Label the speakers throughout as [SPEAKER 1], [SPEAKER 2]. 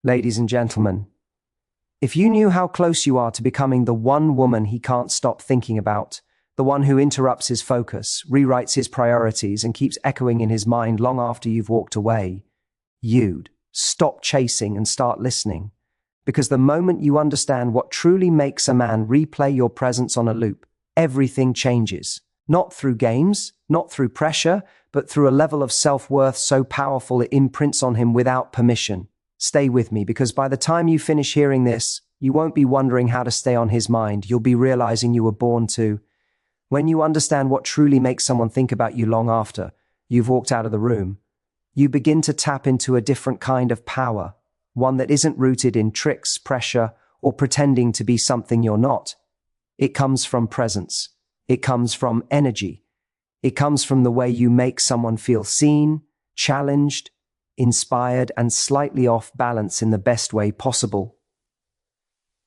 [SPEAKER 1] Ladies and gentlemen, if you knew how close you are to becoming the one woman he can't stop thinking about, the one who interrupts his focus, rewrites his priorities, and keeps echoing in his mind long after you've walked away, you'd stop chasing and start listening. Because the moment you understand what truly makes a man replay your presence on a loop, everything changes. Not through games, not through pressure, but through a level of self-worth so powerful it imprints on him without permission. Stay with me, because by the time you finish hearing this, you won't be wondering how to stay on his mind. You'll be realizing you were born to. When you understand what truly makes someone think about you long after you've walked out of the room, you begin to tap into a different kind of power, one that isn't rooted in tricks, pressure, or pretending to be something you're not. It comes from presence. It comes from energy. It comes from the way you make someone feel seen, challenged, inspired, and slightly off balance in the best way possible.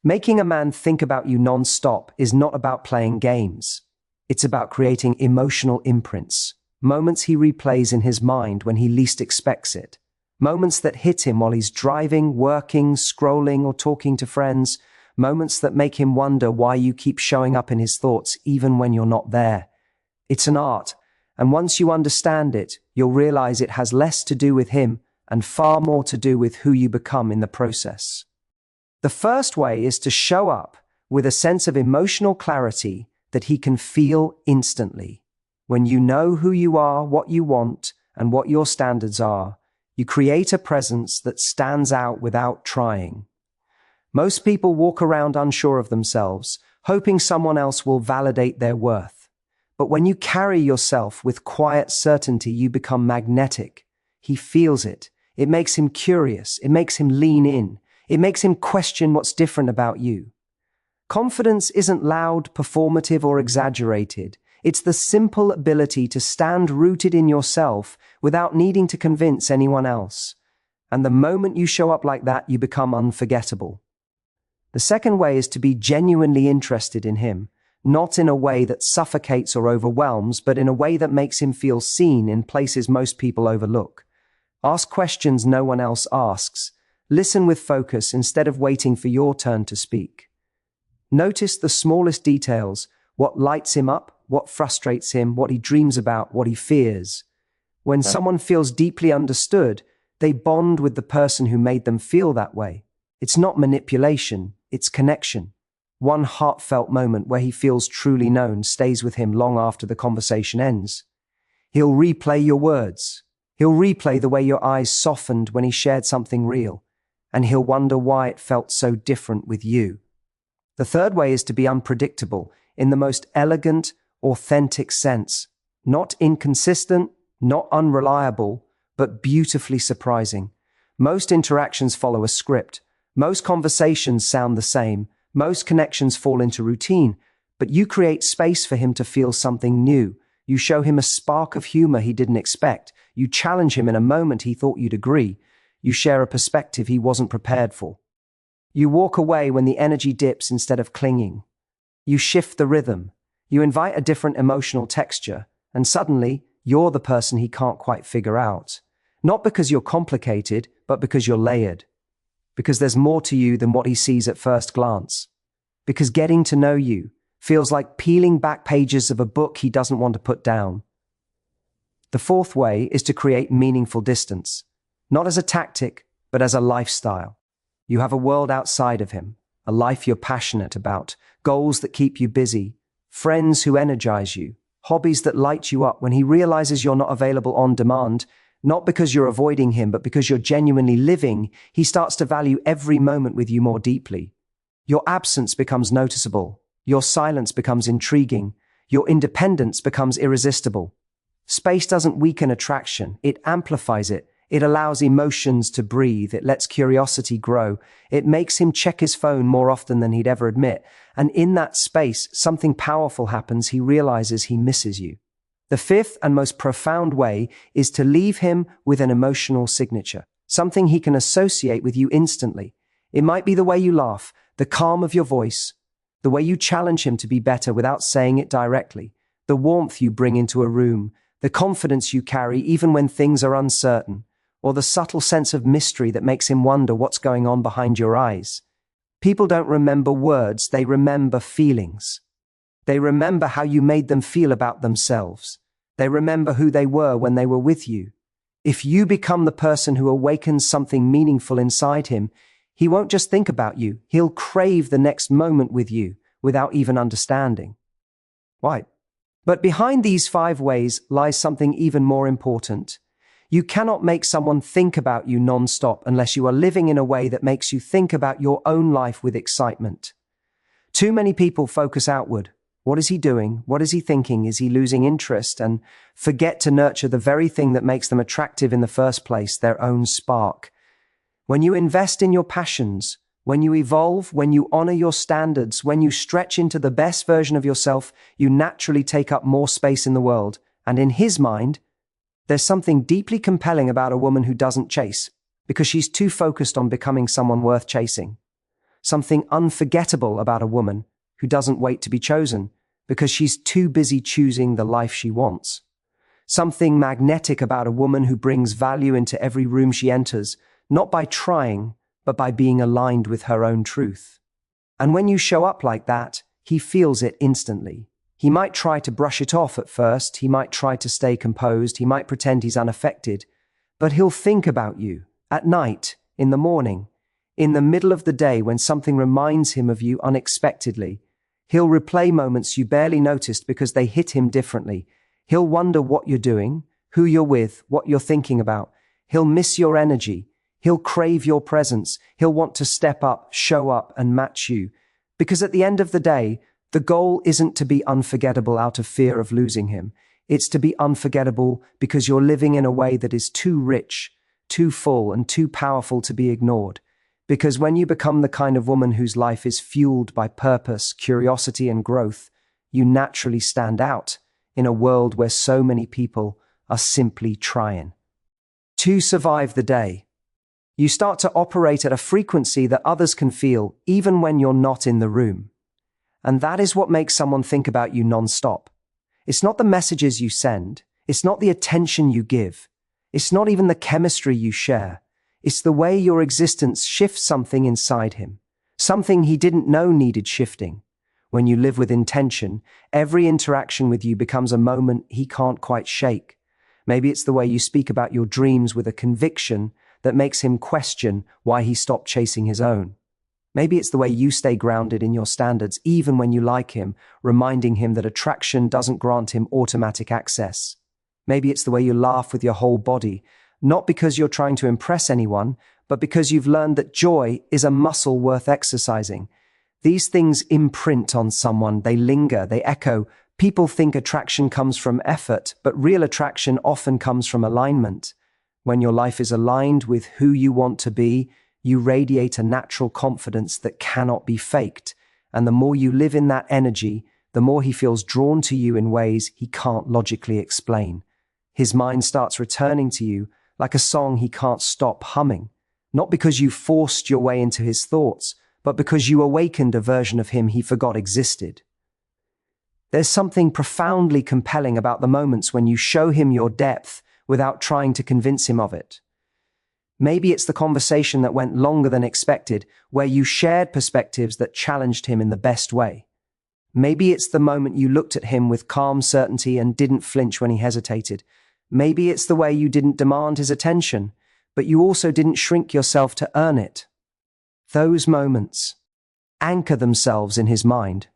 [SPEAKER 1] Making a man think about you non-stop is not about playing games. It's about creating emotional imprints, moments he replays in his mind when he least expects it, moments that hit him while he's driving, working, scrolling, or talking to friends, moments that make him wonder why you keep showing up in his thoughts even when you're not there. It's an art, and once you understand it, you'll realize it has less to do with him and far more to do with who you become in the process. The first way is to show up with a sense of emotional clarity that he can feel instantly. When you know who you are, what you want, and what your standards are, you create a presence that stands out without trying. Most people walk around unsure of themselves, hoping someone else will validate their worth. But when you carry yourself with quiet certainty, you become magnetic. He feels it. It makes him curious. It makes him lean in. It makes him question what's different about you. Confidence isn't loud, performative, or exaggerated. It's the simple ability to stand rooted in yourself without needing to convince anyone else. And the moment you show up like that, you become unforgettable. The second way is to be genuinely interested in him, not in a way that suffocates or overwhelms, but in a way that makes him feel seen in places most people overlook. Ask questions no one else asks. Listen with focus instead of waiting for your turn to speak. Notice the smallest details, what lights him up, what frustrates him, what he dreams about, what he fears. When someone feels deeply understood, they bond with the person who made them feel that way. It's not manipulation, it's connection. One heartfelt moment where he feels truly known stays with him long after the conversation ends. He'll replay your words. He'll replay the way your eyes softened when he shared something real, and he'll wonder why it felt so different with you. The third way is to be unpredictable in the most elegant, authentic sense. Not inconsistent, not unreliable, but beautifully surprising. Most interactions follow a script. Most conversations sound the same. Most connections fall into routine, but you create space for him to feel something new. You show him a spark of humor he didn't expect. You challenge him in a moment he thought you'd agree. You share a perspective he wasn't prepared for. You walk away when the energy dips instead of clinging. You shift the rhythm. You invite a different emotional texture, and suddenly you're the person he can't quite figure out. Not because you're complicated, but because you're layered. Because there's more to you than what he sees at first glance. Because getting to know you feels like peeling back pages of a book he doesn't want to put down. The fourth way is to create meaningful distance, not as a tactic, but as a lifestyle. You have a world outside of him, a life you're passionate about, goals that keep you busy, friends who energize you, hobbies that light you up. When he realizes you're not available on demand, not because you're avoiding him, but because you're genuinely living, he starts to value every moment with you more deeply. Your absence becomes noticeable. Your silence becomes intriguing. Your independence becomes irresistible. Space doesn't weaken attraction. It amplifies it. It allows emotions to breathe. It lets curiosity grow. It makes him check his phone more often than he'd ever admit. And in that space, something powerful happens. He realizes he misses you. The fifth and most profound way is to leave him with an emotional signature, something he can associate with you instantly. It might be the way you laugh, the calm of your voice, the way you challenge him to be better without saying it directly, the warmth you bring into a room, the confidence you carry even when things are uncertain, or the subtle sense of mystery that makes him wonder what's going on behind your eyes. People don't remember words, they remember feelings. They remember how you made them feel about themselves. They remember who they were when they were with you. If you become the person who awakens something meaningful inside him, he won't just think about you, he'll crave the next moment with you without even understanding. Why? But behind these 5 ways lies something even more important. You cannot make someone think about you non-stop unless you are living in a way that makes you think about your own life with excitement. Too many people focus outward. What is he doing? What is he thinking? Is he losing interest? And forget to nurture the very thing that makes them attractive in the first place, their own spark. When you invest in your passions, when you evolve, when you honor your standards, when you stretch into the best version of yourself, you naturally take up more space in the world. And in his mind, there's something deeply compelling about a woman who doesn't chase, because she's too focused on becoming someone worth chasing. Something unforgettable about a woman who doesn't wait to be chosen, because she's too busy choosing the life she wants. Something magnetic about a woman who brings value into every room she enters, not by trying, but by being aligned with her own truth. And when you show up like that, he feels it instantly. He might try to brush it off at first, he might try to stay composed, he might pretend he's unaffected, but he'll think about you, at night, in the morning, in the middle of the day when something reminds him of you unexpectedly. He'll replay moments you barely noticed because they hit him differently. He'll wonder what you're doing, who you're with, what you're thinking about. He'll miss your energy. He'll crave your presence. He'll want to step up, show up, and match you. Because at the end of the day, the goal isn't to be unforgettable out of fear of losing him. It's to be unforgettable because you're living in a way that is too rich, too full, and too powerful to be ignored. Because when you become the kind of woman whose life is fueled by purpose, curiosity, and growth, you naturally stand out in a world where so many people are simply trying to survive the day. You start to operate at a frequency that others can feel even when you're not in the room. And that is what makes someone think about you non-stop. It's not the messages you send. It's not the attention you give. It's not even the chemistry you share. It's the way your existence shifts something inside him. Something he didn't know needed shifting. When you live with intention, every interaction with you becomes a moment he can't quite shake. Maybe it's the way you speak about your dreams with a conviction that makes him question why he stopped chasing his own. Maybe it's the way you stay grounded in your standards even when you like him, reminding him that attraction doesn't grant him automatic access. Maybe it's the way you laugh with your whole body, not because you're trying to impress anyone, but because you've learned that joy is a muscle worth exercising. These things imprint on someone, they linger, they echo. People think attraction comes from effort, but real attraction often comes from alignment. When your life is aligned with who you want to be, you radiate a natural confidence that cannot be faked. And the more you live in that energy, the more he feels drawn to you in ways he can't logically explain. His mind starts returning to you like a song he can't stop humming, not because you forced your way into his thoughts, but because you awakened a version of him he forgot existed. There's something profoundly compelling about the moments when you show him your depth without trying to convince him of it. Maybe it's the conversation that went longer than expected, where you shared perspectives that challenged him in the best way. Maybe it's the moment you looked at him with calm certainty and didn't flinch when he hesitated. Maybe it's the way you didn't demand his attention, but you also didn't shrink yourself to earn it. Those moments anchor themselves in his mind.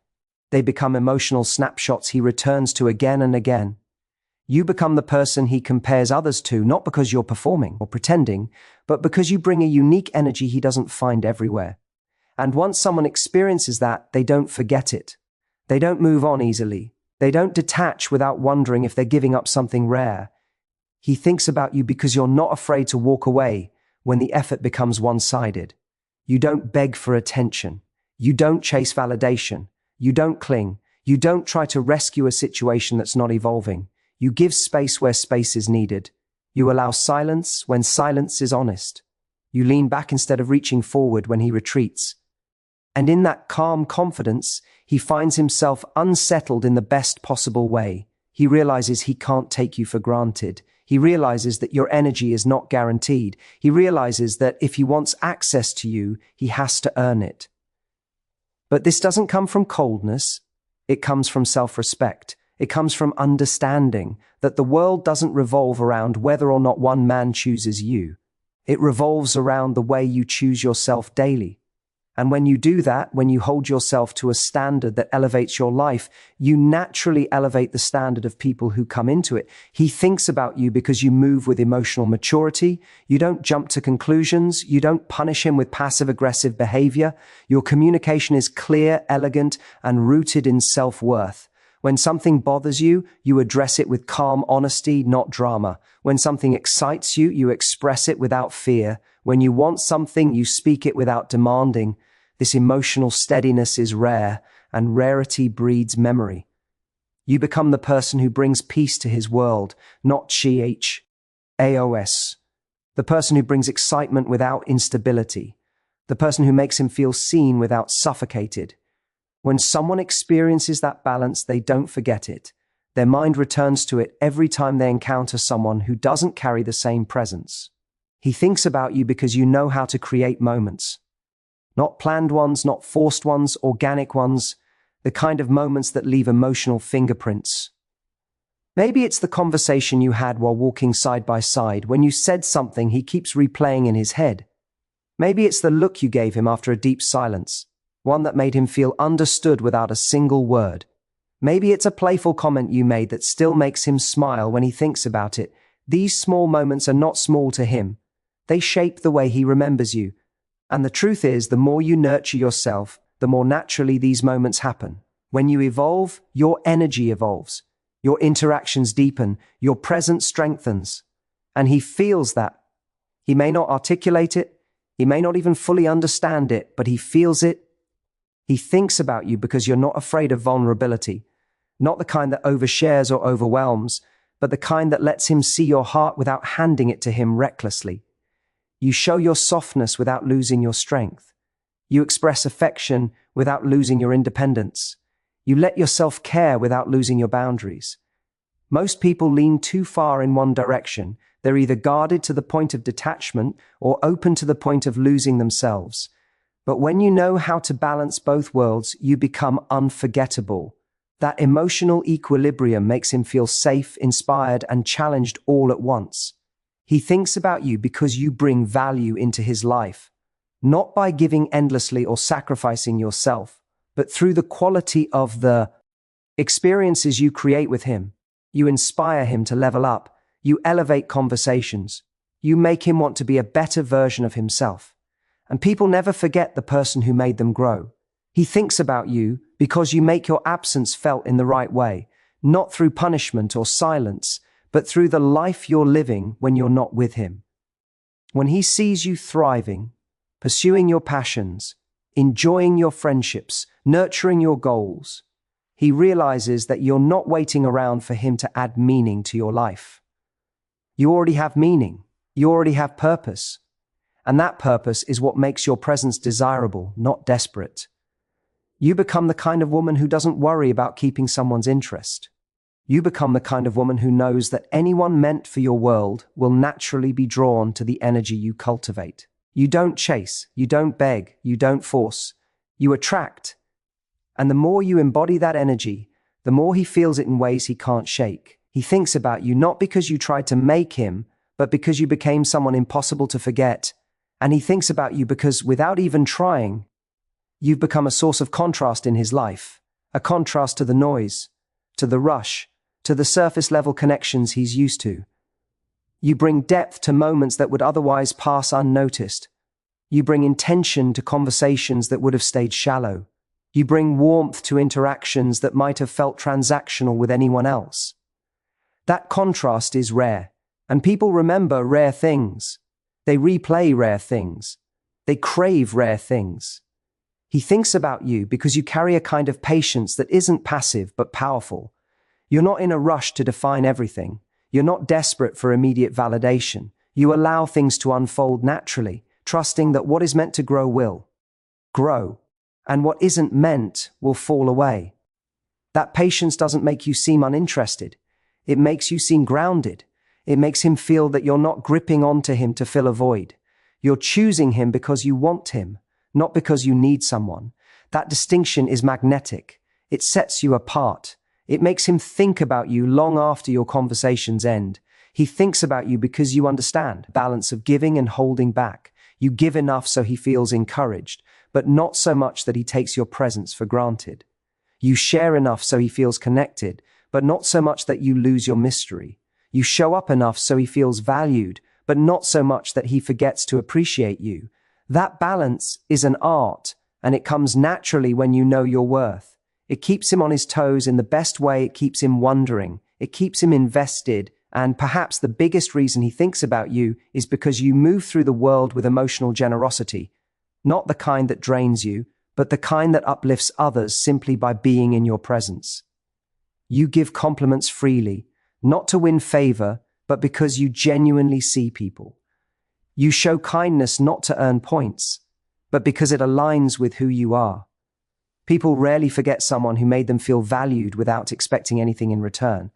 [SPEAKER 1] They become emotional snapshots he returns to again and again. You become the person he compares others to, not because you're performing or pretending, but because you bring a unique energy he doesn't find everywhere. And once someone experiences that, they don't forget it. They don't move on easily. They don't detach without wondering if they're giving up something rare. He thinks about you because you're not afraid to walk away when the effort becomes one-sided. You don't beg for attention. You don't chase validation. You don't cling. You don't try to rescue a situation that's not evolving. You give space where space is needed. You allow silence when silence is honest. You lean back instead of reaching forward when he retreats. And in that calm confidence, he finds himself unsettled in the best possible way. He realizes he can't take you for granted. He realizes that your energy is not guaranteed. He realizes that if he wants access to you, he has to earn it. But this doesn't come from coldness. It comes from self-respect. It comes from understanding that the world doesn't revolve around whether or not one man chooses you. It revolves around the way you choose yourself daily. And when you do that, when you hold yourself to a standard that elevates your life, you naturally elevate the standard of people who come into it. He thinks about you because you move with emotional maturity. You don't jump to conclusions. You don't punish him with passive-aggressive behavior. Your communication is clear, elegant, and rooted in self-worth. When something bothers you, you address it with calm honesty, not drama. When something excites you, you express it without fear. When you want something, you speak it without demanding. This emotional steadiness is rare, and rarity breeds memory. You become the person who brings peace to his world, not chaos. The person who brings excitement without instability. The person who makes him feel seen without suffocated. When someone experiences that balance, they don't forget it. Their mind returns to it every time they encounter someone who doesn't carry the same presence. He thinks about you because you know how to create moments. Not planned ones, not forced ones, organic ones, the kind of moments that leave emotional fingerprints. Maybe it's the conversation you had while walking side by side. When you said something he keeps replaying in his head. Maybe it's the look you gave him after a deep silence, one that made him feel understood without a single word. Maybe it's a playful comment you made that still makes him smile when he thinks about it. These small moments are not small to him. They shape the way he remembers you. And the truth is, the more you nurture yourself, the more naturally these moments happen. When you evolve, your energy evolves. Your interactions deepen. Your presence strengthens. And he feels that. He may not articulate it. He may not even fully understand it, but he feels it. He thinks about you because you're not afraid of vulnerability. Not the kind that overshares or overwhelms, but the kind that lets him see your heart without handing it to him recklessly. You show your softness without losing your strength. You express affection without losing your independence. You let yourself care without losing your boundaries. Most people lean too far in one direction. They're either guarded to the point of detachment or open to the point of losing themselves. But when you know how to balance both worlds, you become unforgettable. That emotional equilibrium makes him feel safe, inspired, and challenged all at once. He thinks about you because you bring value into his life, not by giving endlessly or sacrificing yourself, but through the quality of the experiences you create with him. You inspire him to level up. You elevate conversations. You make him want to be a better version of himself. And people never forget the person who made them grow. He thinks about you because you make your absence felt in the right way, not through punishment or silence, but through the life you're living when you're not with him. When he sees you thriving, pursuing your passions, enjoying your friendships, nurturing your goals, he realizes that you're not waiting around for him to add meaning to your life. You already have meaning. You already have purpose. And that purpose is what makes your presence desirable, not desperate. You become the kind of woman who doesn't worry about keeping someone's interest. You become the kind of woman who knows that anyone meant for your world will naturally be drawn to the energy you cultivate. You don't chase, you don't beg, you don't force. You attract. And the more you embody that energy, the more he feels it in ways he can't shake. He thinks about you not because you tried to make him, but because you became someone impossible to forget. And he thinks about you because, without even trying, you've become a source of contrast in his life, a contrast to the noise, to the rush, to the surface-level connections he's used to. You bring depth to moments that would otherwise pass unnoticed. You bring intention to conversations that would have stayed shallow. You bring warmth to interactions that might have felt transactional with anyone else. That contrast is rare, and people remember rare things. They replay rare things. They crave rare things. He thinks about you because you carry a kind of patience that isn't passive but powerful. You're not in a rush to define everything. You're not desperate for immediate validation. You allow things to unfold naturally, trusting that what is meant to grow will grow, and what isn't meant will fall away. That patience doesn't make you seem uninterested. It makes you seem grounded. It makes him feel that you're not gripping onto him to fill a void. You're choosing him because you want him, not because you need someone. That distinction is magnetic. It sets you apart. It makes him think about you long after your conversations end. He thinks about you because you understand the balance of giving and holding back. You give enough so he feels encouraged, but not so much that he takes your presence for granted. You share enough so he feels connected, but not so much that you lose your mystery. You show up enough so he feels valued, but not so much that he forgets to appreciate you. That balance is an art, and it comes naturally when you know your worth. It keeps him on his toes in the best way. It keeps him wondering. It keeps him invested. And perhaps the biggest reason he thinks about you is because you move through the world with emotional generosity. Not the kind that drains you, but the kind that uplifts others simply by being in your presence. You give compliments freely, not to win favor, but because you genuinely see people. You show kindness not to earn points, but because it aligns with who you are. People rarely forget someone who made them feel valued without expecting anything in return.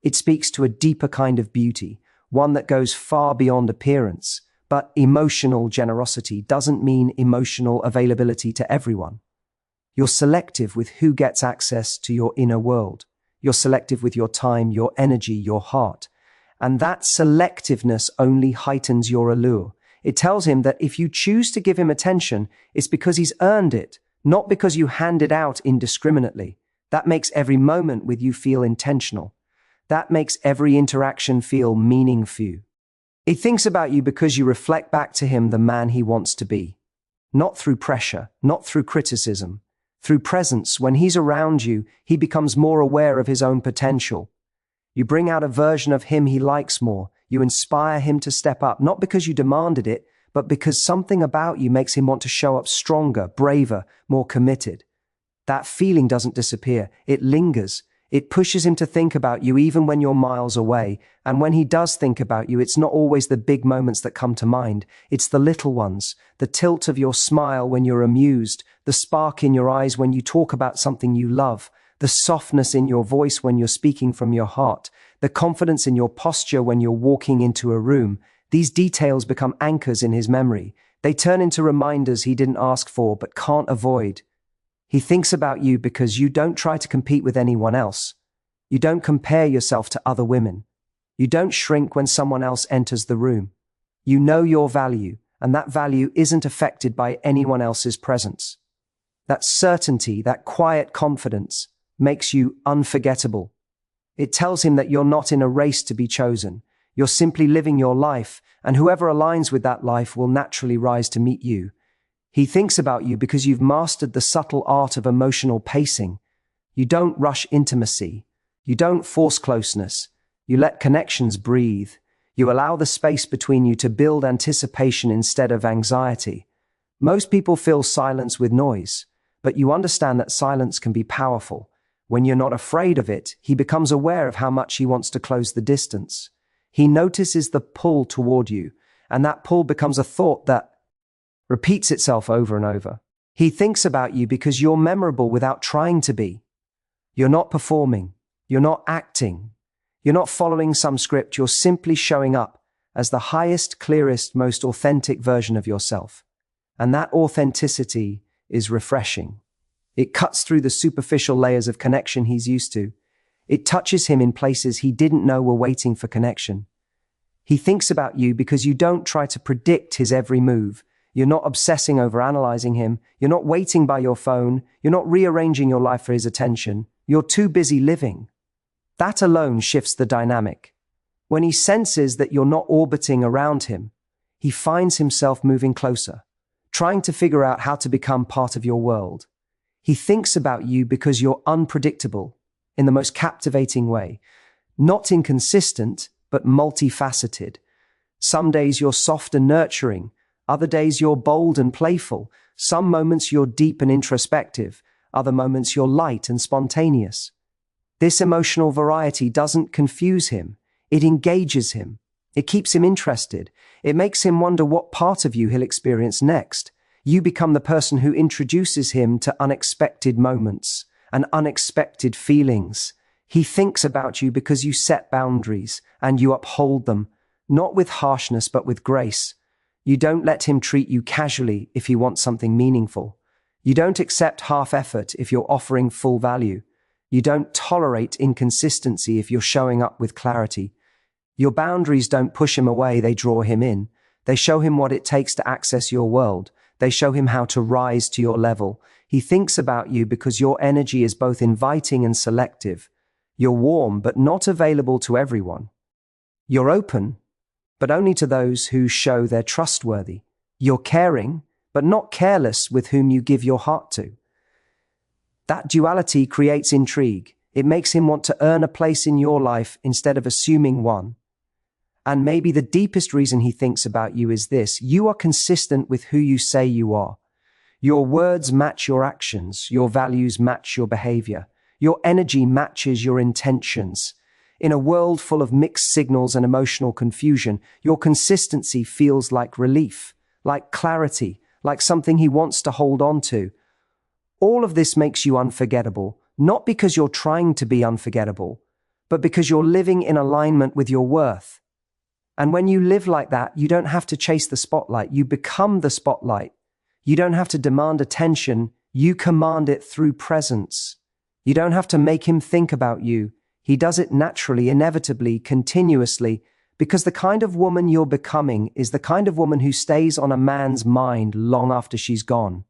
[SPEAKER 1] It speaks to a deeper kind of beauty, one that goes far beyond appearance. But emotional generosity doesn't mean emotional availability to everyone. You're selective with who gets access to your inner world. You're selective with your time, your energy, your heart. And that selectiveness only heightens your allure. It tells him that if you choose to give him attention, it's because he's earned it, not because you hand it out indiscriminately. That makes every moment with you feel intentional. That makes every interaction feel meaningful. He thinks about you because you reflect back to him the man he wants to be. Not through pressure, not through criticism. Through presence. When he's around you, he becomes more aware of his own potential. You bring out a version of him he likes more. You inspire him to step up, not because you demanded it, but because something about you makes him want to show up stronger, braver, more committed. That feeling doesn't disappear. It lingers. It pushes him to think about you even when you're miles away. And when he does think about you, it's not always the big moments that come to mind. It's the little ones, the tilt of your smile when you're amused, the spark in your eyes when you talk about something you love, the softness in your voice when you're speaking from your heart, the confidence in your posture when you're walking into a room. These details become anchors in his memory. They turn into reminders he didn't ask for but can't avoid. He thinks about you because you don't try to compete with anyone else. You don't compare yourself to other women. You don't shrink when someone else enters the room. You know your value, and that value isn't affected by anyone else's presence. That certainty, that quiet confidence, makes you unforgettable. It tells him that you're not in a race to be chosen. You're simply living your life, and whoever aligns with that life will naturally rise to meet you. He thinks about you because you've mastered the subtle art of emotional pacing. You don't rush intimacy. You don't force closeness. You let connections breathe. You allow the space between you to build anticipation instead of anxiety. Most people fill silence with noise, but you understand that silence can be powerful. When you're not afraid of it, he becomes aware of how much he wants to close the distance. He notices the pull toward you, and that pull becomes a thought that repeats itself over and over. He thinks about you because you're memorable without trying to be. You're not performing. You're not acting. You're not following some script. You're simply showing up as the highest, clearest, most authentic version of yourself. And that authenticity is refreshing. It cuts through the superficial layers of connection he's used to. It touches him in places he didn't know were waiting for connection. He thinks about you because you don't try to predict his every move. You're not obsessing over analyzing him. You're not waiting by your phone. You're not rearranging your life for his attention. You're too busy living. That alone shifts the dynamic. When he senses that you're not orbiting around him, he finds himself moving closer, trying to figure out how to become part of your world. He thinks about you because you're unpredictable in the most captivating way, not inconsistent, but multifaceted. Some days you're soft and nurturing. Other days you're bold and playful. Some moments you're deep and introspective. Other moments you're light and spontaneous. This emotional variety doesn't confuse him. It engages him. It keeps him interested. It makes him wonder what part of you he'll experience next. You become the person who introduces him to unexpected moments and unexpected feelings. He thinks about you because you set boundaries and you uphold them, not with harshness but with grace. You don't let him treat you casually if he wants something meaningful. You don't accept half effort if you're offering full value. You don't tolerate inconsistency if you're showing up with clarity. Your boundaries don't push him away, they draw him in. They show him what it takes to access your world. They show him how to rise to your level. He thinks about you because your energy is both inviting and selective. You're warm, but not available to everyone. You're open, but only to those who show they're trustworthy. You're caring, but not careless with whom you give your heart to. That duality creates intrigue. It makes him want to earn a place in your life instead of assuming one. And maybe the deepest reason he thinks about you is this: you are consistent with who you say you are. Your words match your actions. Your values match your behavior. Your energy matches your intentions. In a world full of mixed signals and emotional confusion, your consistency feels like relief, like clarity, like something he wants to hold on to. All of this makes you unforgettable, not because you're trying to be unforgettable, but because you're living in alignment with your worth. And when you live like that, you don't have to chase the spotlight. You become the spotlight. You don't have to demand attention. You command it through presence. You don't have to make him think about you. He does it naturally, inevitably, continuously, because the kind of woman you're becoming is the kind of woman who stays on a man's mind long after she's gone.